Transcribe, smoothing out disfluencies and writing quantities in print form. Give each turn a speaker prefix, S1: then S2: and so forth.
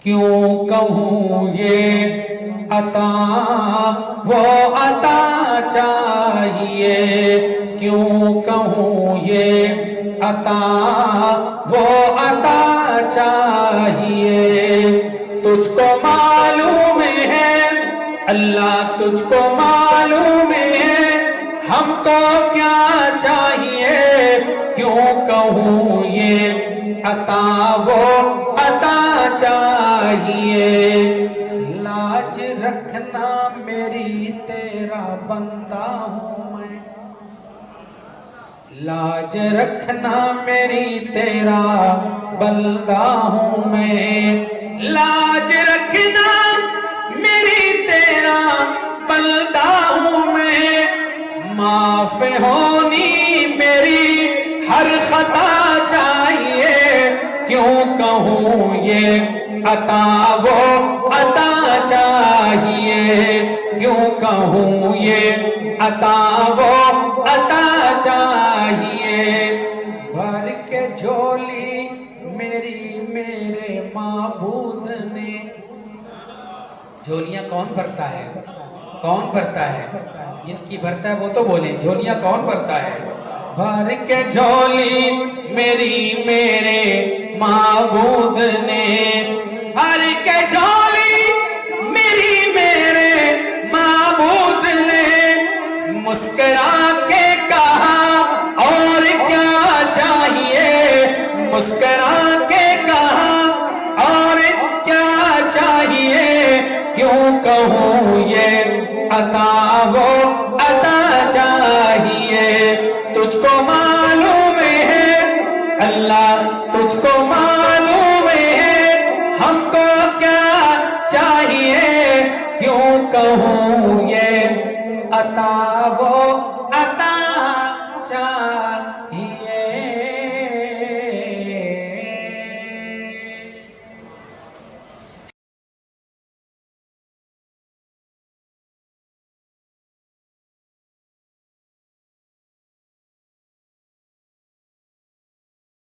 S1: کیوں کہوں یہ عطا وہ عطا چاہیے، کیوں کہوں یہ عطا وہ عطا چاہیے۔ تجھ کو معلوم ہے اللہ، تجھ کو معلوم ہے ہم کو کیا چاہیے، کیوں کہوں یہ عطا وہ عطا چاہیے۔ لاج رکھنا میری تیرا بندہ ہوں میں، لاج رکھنا میری تیرا بندہ ہوں میں، لاج رکھنا میری تیرا بندہ ہوں میں، معاف ہونی میری ہر خطا چاہیے، کیوں کہوں یہ عطا وہ عطا چاہیے، کیوں کہوں یہ عطا وہ عطا چاہیے۔ بھر کے جھولی میری میرے معبود نے، جھولیاں کون بھرتا ہے؟ کون بھرتا ہے؟ جن کی بھرتا ہے وہ تو بولیں، جھولیاں کون بھرتا ہے؟ بھر کے جھولی میری میرے معبود نے، بھر کے جھولی میری میرے معبود نے، مسکرا کے کہا اور کیا چاہیے، مسکرا کے کہا اور کیا چاہیے، کیوں کہوں یہ عطا وہ عطا چاہیے۔ تجھ کو معلوم ہے اللہ، تجھ کو معلوم ہے ہم کو کیا چاہیے، کیوں کہوں یہ عطا وہ